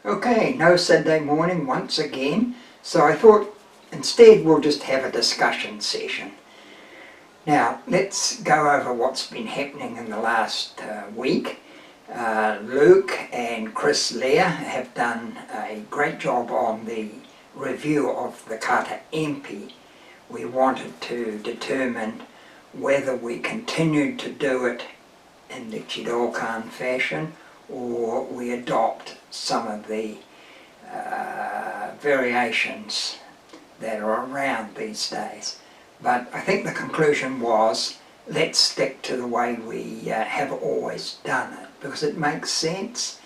Okay, no Saturday morning once again, so I thought instead we'll just have a discussion session. Now, let's go over what's been happening in the last week. Luke and Chris Lear have done a great job on the review of the Kata MP. We wanted to determine whether we continued to do it in the Chidokan fashion or we adopt some of the variations that are around these days. But I think the conclusion was, let's stick to the way we have always done it, because it makes sense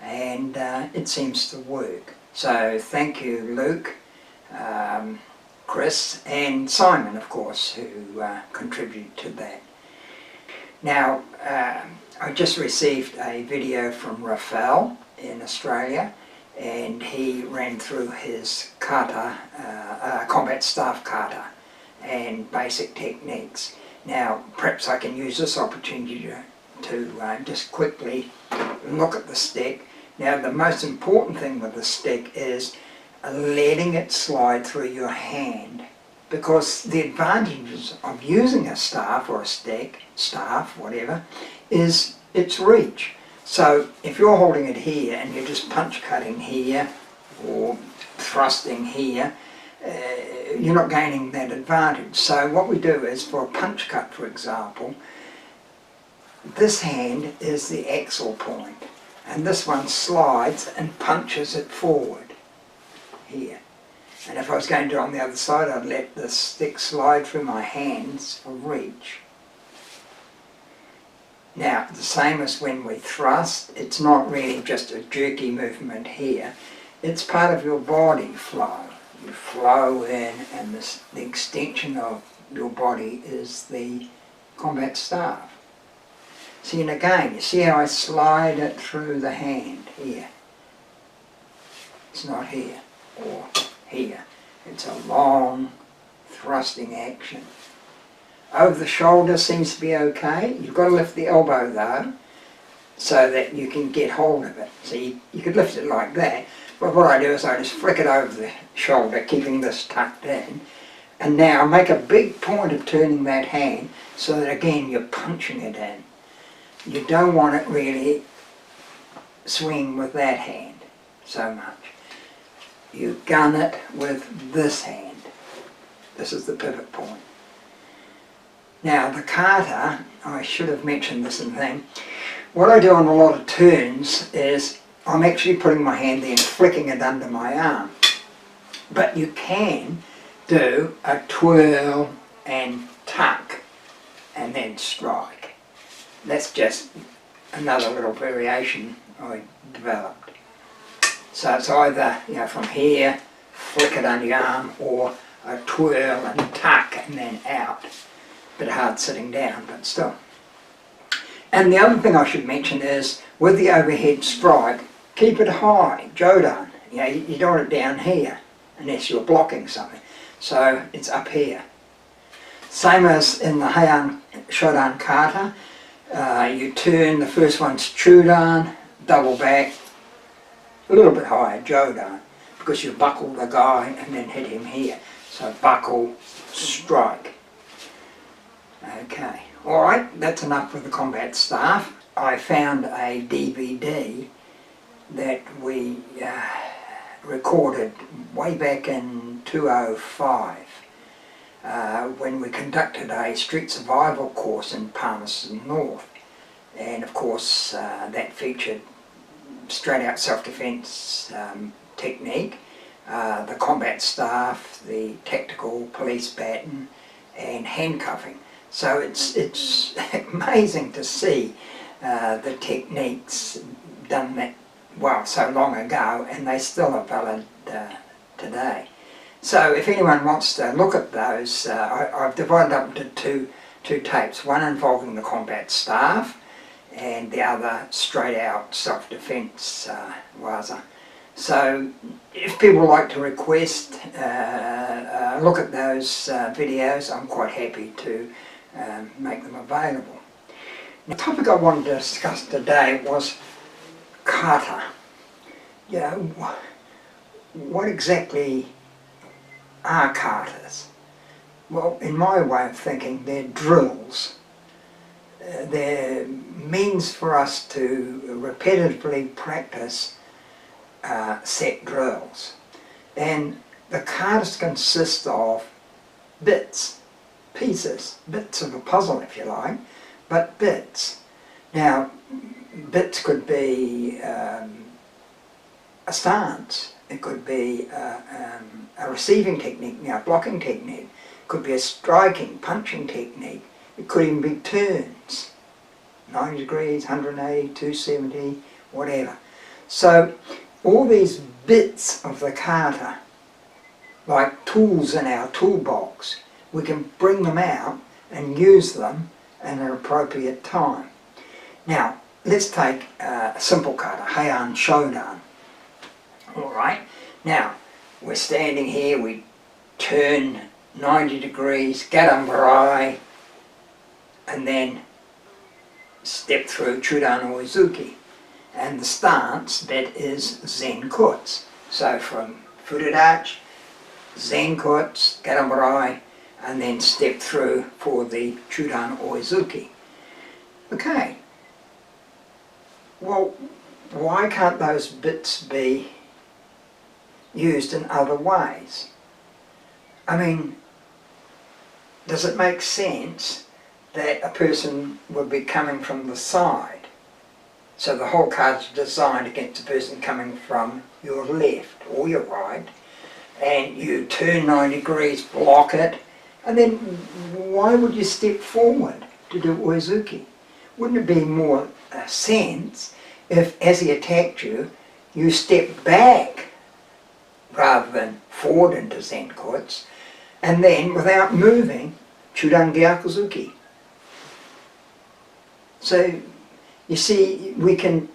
and it seems to work. So thank you, Luke, Chris and Simon, of course, who contribute to that. Now, I just received a video from Rafael in Australia, and he ran through his kata, combat staff kata, and basic techniques. Now, perhaps I can use this opportunity to just quickly look at the stick. Now, the most important thing with the stick is letting it slide through your hand, because the advantages of using a staff or a stick, staff, whatever, is its reach. So if you're holding it here and you're just punch cutting here or thrusting here, you're not gaining that advantage. So what we do is, for a punch cut, for example, this hand is the axle point, and this one slides and punches it forward here. And if I was going to do it on the other side, I'd let the stick slide through my hands for reach. Now, the same as when we thrust, it's not really just a jerky movement here. It's part of your body flow. You flow in, and the extension of your body is the combat staff. See, and again, you see how I slide it through the hand here? It's not here or here. It's a long thrusting action. Over the shoulder seems to be okay. You've got to lift the elbow though, so that you can get hold of it. So you could lift it like that, but what I do is I just flick it over the shoulder, keeping this tucked in, and now make a big point of turning that hand so that again you're punching it in. You don't want it really swinging with that hand so much. You gun it with this hand. This is the pivot point. Now the kata, I should have mentioned this in the thing, what I do on a lot of turns is I'm actually putting my hand there and flicking it under my arm. But you can do a twirl and tuck and then strike. That's just another little variation I developed. So it's either, from here, flick it under your arm, or a twirl and tuck and then out. Bit hard sitting down, but still. And the other thing I should mention is, with the overhead strike, keep it high, jodan. You don't want it down here, unless you're blocking something. So it's up here. Same as in the Heian Shodan kata, you turn, the first one's chudan, double back, a little bit higher, jodan, because you buckle the guy and then hit him here. So buckle, strike. Okay, alright, that's enough with the combat staff. I found a DVD that we recorded way back in 2005 when we conducted a street survival course in Palmerston North. And of course that featured straight out self-defense technique, the combat staff, the tactical police baton and handcuffing. So it's amazing to see the techniques done that so long ago, and they still are valid today. So if anyone wants to look at those, I've divided up into two tapes, one involving the combat staff and the other straight out self-defense waza. So if people like to request look at those videos, I'm quite happy to make them available. Now, the topic I wanted to discuss today was kata. you know, what exactly are katas? Well, in my way of thinking, they're drills. They're means for us to repetitively practice set drills. And the katas consist of bits, pieces, bits of a puzzle if you like, but bits. Now, bits could be a stance, it could be a receiving technique, blocking technique, it could be a striking, punching technique, it could even be turns, 90 degrees, 180, 270, whatever. So all these bits of the kata, like tools in our toolbox, we can bring them out and use them at an appropriate time. Now, let's take a simple kata, Heian Shodan. Alright, now we're standing here, we turn 90 degrees, Gadambarai, and then step through Chudan Oizuki. And the stance, that is Zenkuts. So from footed arch, Zenkuts, Gadambarai, and then step through for the Chudan Oizuki. Okay, well, why can't those bits be used in other ways? I mean, does it make sense that a person would be coming from the side? So the whole card's designed against a person coming from your left or your right, and you turn 90 degrees, block it, and then why would you step forward to do Oizuki? Wouldn't it be more sense if, as he attacked you, you stepped back rather than forward into Zenkuts, and then, without moving, Chudan Gyakuzuki. So, you see, we can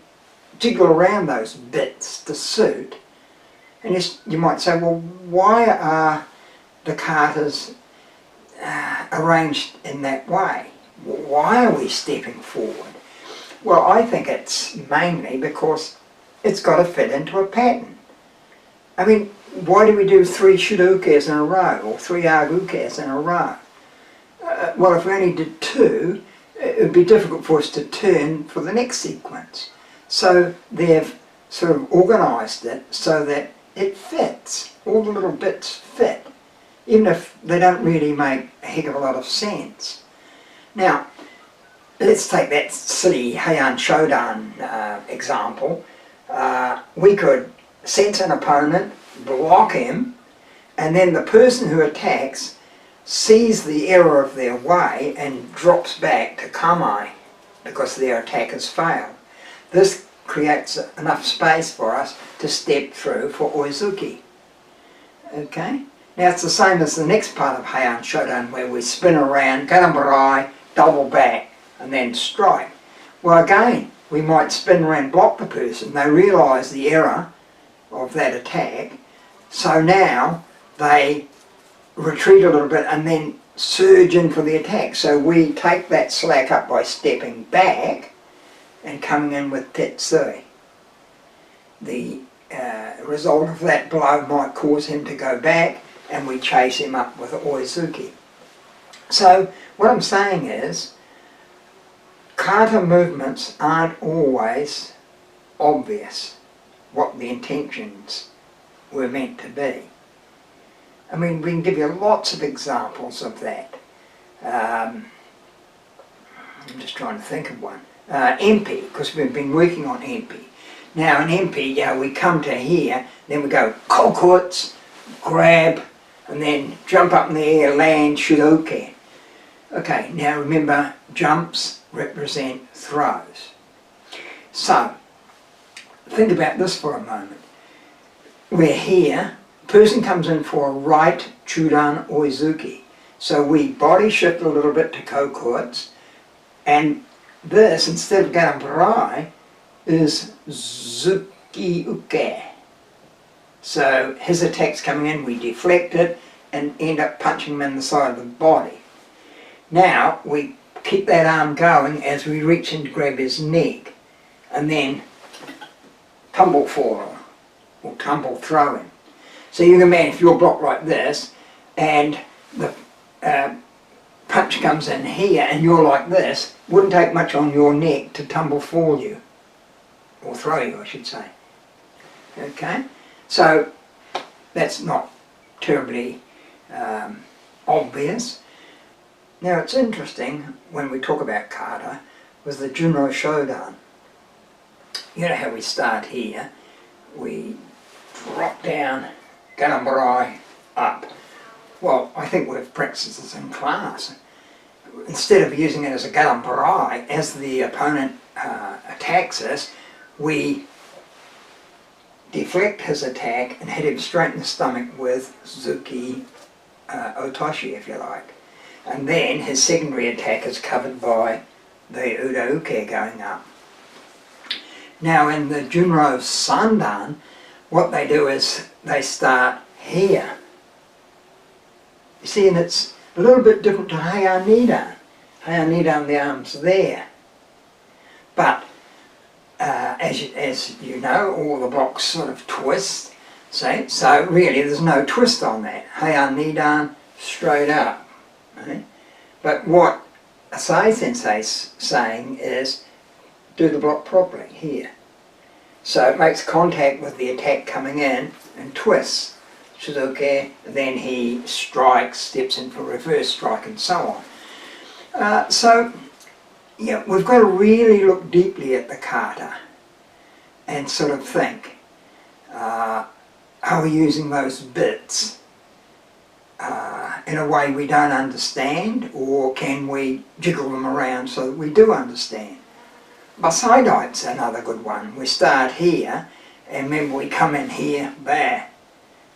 jiggle around those bits to suit, and you might say, well, why are the katas arranged in that way? Why are we stepping forward? Well, I think it's mainly because it's got to fit into a pattern. I mean, why do we do 3 shurukes in a row or 3 agukes in a row? Well, if we only did 2, it would be difficult for us to turn for the next sequence. So they've sort of organised it so that it fits. All the little bits fit, even if they don't really make a heck of a lot of sense. Now, let's take that silly Heian Shodan example. We could sense an opponent, block him, and then the person who attacks sees the error of their way and drops back to Kamae because their attack has failed. This creates enough space for us to step through for Oizuki. Okay? Now it's the same as the next part of Heian Shodan where we spin around, Gadambarai, double back, and then strike. Well again, we might spin around, block the person, they realise the error of that attack, so now they retreat a little bit and then surge in for the attack. So we take that slack up by stepping back and coming in with Tetsui. The result of that blow might cause him to go back and we chase him up with Oizuki. So what I'm saying is, kata movements aren't always obvious what the intentions were meant to be. I mean, we can give you lots of examples of that. I'm just trying to think of one. MP, because we've been working on MP. Now in MP, we come to here, then we go kokuts, grab, and then jump up in the air, land, shudoken. Okay, now remember, jumps represent throws. So, think about this for a moment. We're here, person comes in for a right Chudan Oizuki. So we body shift a little bit to kokuts, and this, instead of Gadambarai, is Zuki Uke. So his attack's coming in, we deflect it, and end up punching him in the side of the body. Now we keep that arm going as we reach in to grab his neck, and then tumble forward tumble throwing. So you can imagine if you're blocked like this and the punch comes in here and you're like this, wouldn't take much on your neck to tumble for you, or throw you I should say. Okay, so that's not terribly obvious. Now it's interesting when we talk about kata with the Junro Shodan. You know how we start here, we drop down, garambarai, up. Well, I think we've practiced this in class. Instead of using it as a garambarai, as the opponent attacks us, we deflect his attack and hit him straight in the stomach with Zuki Otoshi, if you like. And then his secondary attack is covered by the Udauke going up. Now in the Junro Sandan, what they do is they start here. You see, and it's a little bit different to Heian Nidan. Heian Nidan, the arm's there. But as you know, all the blocks sort of twist. See? So really there's no twist on that. Heian Nidan, straight up. Right? But what Asai Sensei's saying is, do the block properly here. So it makes contact with the attack coming in and twists. Shizuke, then he strikes, steps in for reverse strike and so on. So yeah, we've got to really look deeply at the kata and sort of think, are we using those bits in a way we don't understand, or can we jiggle them around so that we do understand? Basaidai's another good one. We start here and remember we come in here, there.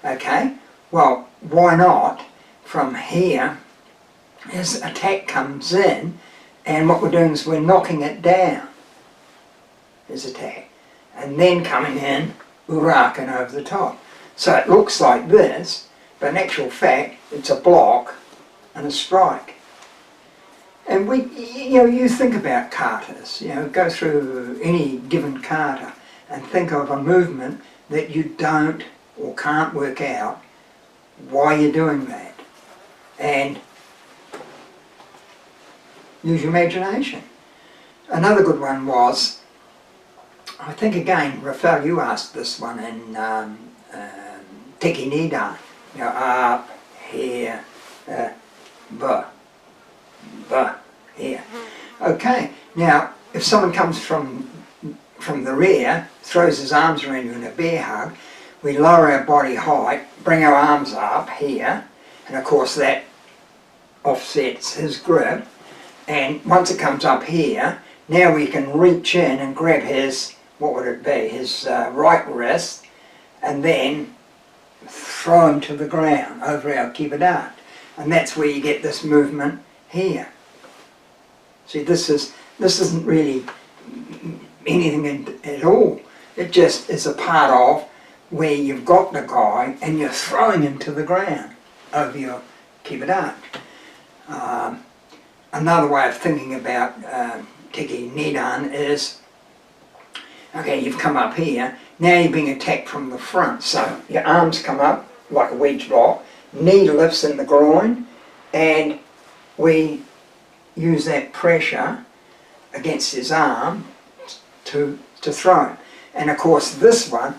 Okay, well, why not from here, his attack comes in, and what we're doing is we're knocking it down, his attack, and then coming in, uraken over the top. So it looks like this, but in actual fact, it's a block and a strike. And you think about katas, go through any given kata and think of a movement that you don't or can't work out why you're doing that. And use your imagination. Another good one was, I think again, Rafael, you asked this one in Teki Nidan. Up, here, here. Okay, now if someone comes from the rear, throws his arms around you in a bear hug, we lower our body height, bring our arms up here, and of course that offsets his grip, and once it comes up here, now we can reach in and grab his, what would it be, his right wrist, and then throw him to the ground over our kibadat. And that's where you get this movement here. See, this isn't really anything at all. It just is a part of where you've got the guy and you're throwing him to the ground over your kibadat. Another way of thinking about Teki Nidan is, okay, you've come up here, now you're being attacked from the front, so your arms come up like a wedge block, knee lifts in the groin, and we use that pressure against his arm to throw him. And of course this one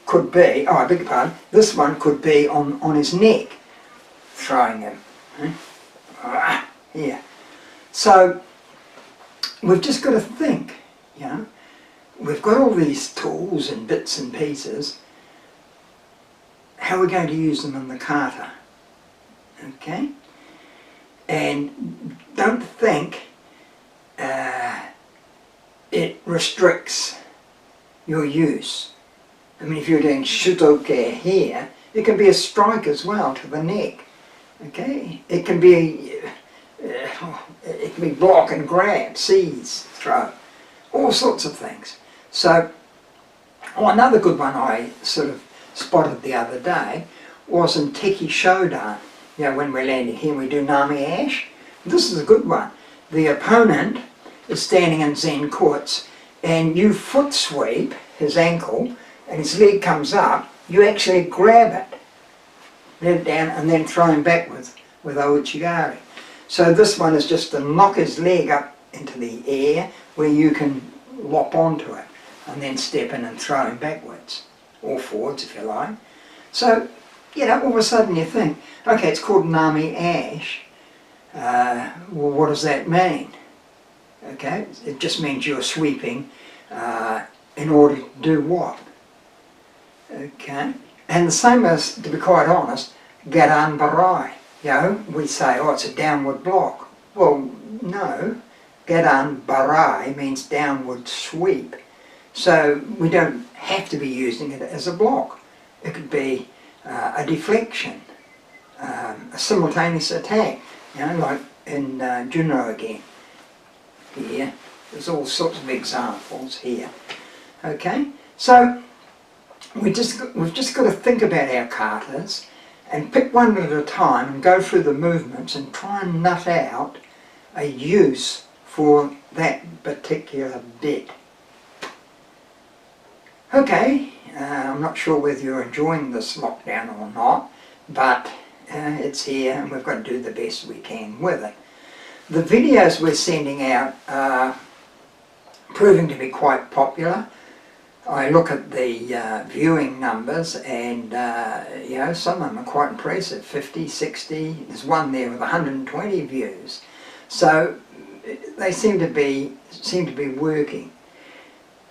could be, I beg your pardon, this one could be on his neck, throwing him. Here. So we've just got to think, we've got all these tools and bits and pieces, how are we going to use them in the kata? Okay? And don't think it restricts your use. I mean, if you're doing shutoke here, it can be a strike as well to the neck. Okay? It can be block and grab, seize, throw, all sorts of things. So, another good one I sort of spotted the other day was in Teki Shodan. When we're landing here, we do Nami Ash. This is a good one. The opponent is standing in Zen Kuts, and you foot sweep his ankle, and his leg comes up, you actually grab it, let it down, and then throw him back with ouchigari. So this one is just to knock his leg up into the air where you can lop onto it and then step in and throw him backwards, or forwards if you like. So, you know, all of a sudden you think, okay, it's called Nami Ash. Well, what does that mean? Okay, it just means you're sweeping in order to do what? Okay, and the same as, to be quite honest, Garan Barai. You know, we say, oh, it's a downward block. Well, no, Garan Barai means downward sweep. So we don't have to be using it as a block. It could be a deflection, a simultaneous attack, you know, like in Junro again. Here, there's all sorts of examples here. Okay, so we've just got to think about our katas and pick one at a time and go through the movements and try and nut out a use for that particular bit. Okay, I'm not sure whether you're enjoying this lockdown or not, but it's here and we've got to do the best we can with it. The videos we're sending out are proving to be quite popular. I look at the viewing numbers and you know, some of them are quite impressive, 50, 60, there's one there with 120 views. So they seem to be working.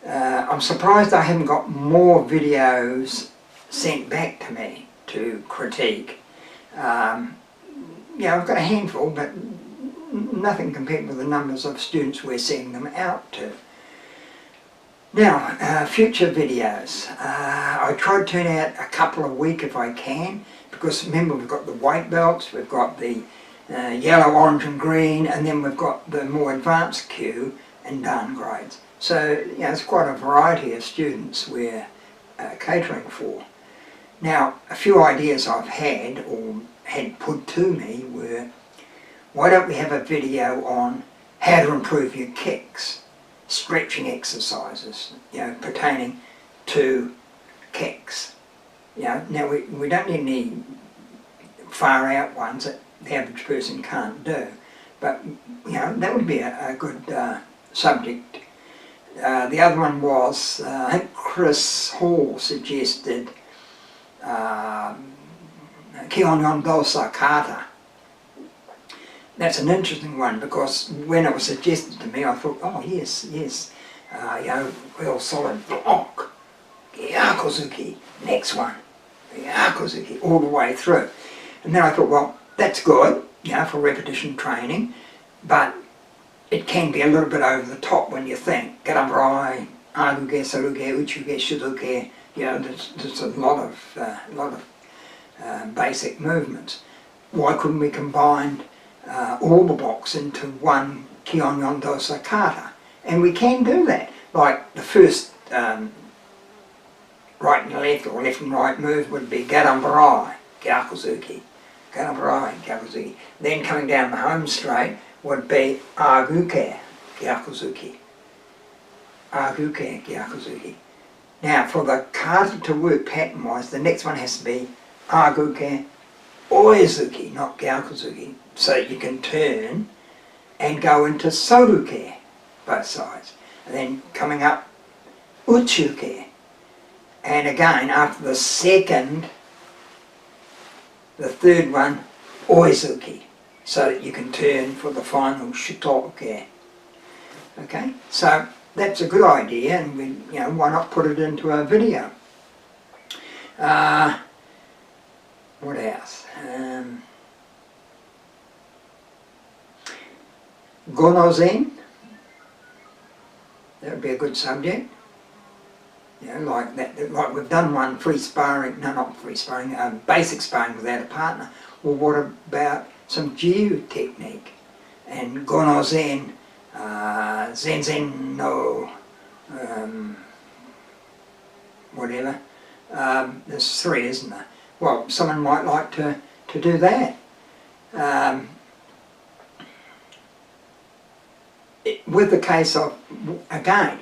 I'm surprised I haven't got more videos sent back to me to critique. Yeah, I've got a handful, but nothing compared with the numbers of students we're sending them out to. Now, future videos. I try to turn out a couple a week if I can, because remember we've got the white belts, we've got the yellow, orange and green, and then we've got the more advanced Q and downgrades. So, you know, it's quite a variety of students we're catering for. Now, a few ideas I've had, or had put to me, were, why don't we have a video on how to improve your kicks, stretching exercises, you know, pertaining to kicks. You know, now we don't need any far out ones that the average person can't do, but you know, that would be a good subject. The other one was, I think Chris Hall suggested Kionyon Dosa Kata. That's an interesting one, because when it was suggested to me I thought, oh yes, yes, you know, real solid block, Gyakuzuki, next one, Gyakuzuki, all the way through. And then I thought, well, that's good, you know, for repetition training, but it can be a little bit over the top when you think, Garamrai, Aruge, Saruge, Uchuge, Shuduge, you know, there's a lot of basic movements. Why couldn't we combine all the blocks into one Kionyon Dosa Kata? And we can do that. Like the first right and left, or left and right move would be Garamrai, Gyakuzuki, Garamrai, Gyakuzuki. Then coming down the home straight would be Aguke, Gyakuzuki, Aguke, Gyakuzuki. Now for the kata to work pattern-wise, the next one has to be Aguke, Oizuki, not Gyakuzuki, so you can turn and go into Soruke, both sides. And then coming up, Uchuke. And again, after the second, the third one, Oizuki, so that you can turn for the final Shutoke. Okay, so that's a good idea, and we, you know, why not put it into a video? What else? Gonozen, that would be a good subject. You know, like that, like we've done one free sparring, no, not free sparring, basic sparring without a partner. Well, what about some Jiu technique? And Gonozen, Zen no, whatever. There's three, isn't there? Well, someone might like to do that. With the case of, again,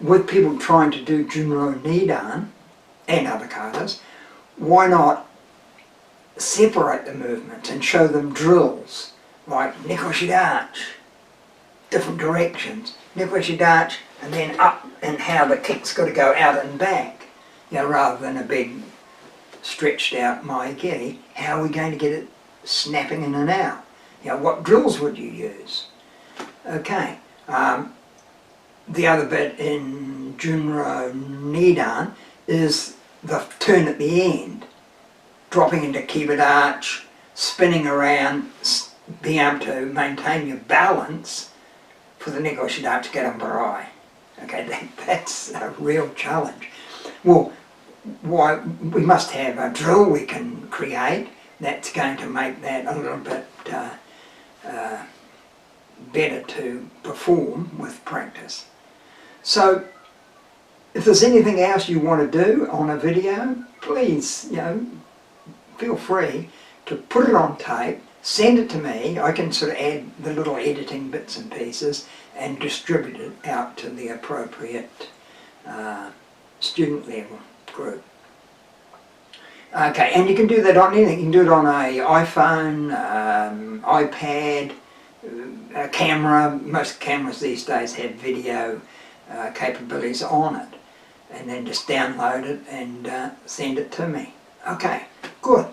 with people trying to do Junro Nidan and other katas, why not separate the movements and show them drills, like Nikoshi Arch, different directions, Nikoshi Arch, and then up, and how the kick's got to go out and back, you know, rather than a big stretched out maigiri. How are we going to get it snapping in and out? You know, what drills would you use? Okay, the other bit in Junro Nidan is the turn at the end, dropping into Kibud Arch, spinning around, being able to maintain your balance for the Nikoshi Arch to get on Barai. Okay, that's a real challenge. Well, why we must have a drill we can create that's going to make that a little bit better to perform with practice. So if there's anything else you want to do on a video, please, you know, feel free to put it on tape, send it to me. I can sort of add the little editing bits and pieces and distribute it out to the appropriate student level group. Okay, and you can do that on anything. You can do it on an iPhone, iPad, a camera. Most cameras these days have video capabilities on it. And then just download it and send it to me. Okay, good.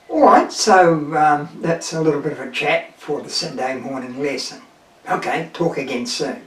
Alright, so that's a little bit of a chat for the Sunday morning lesson. Okay, talk again soon.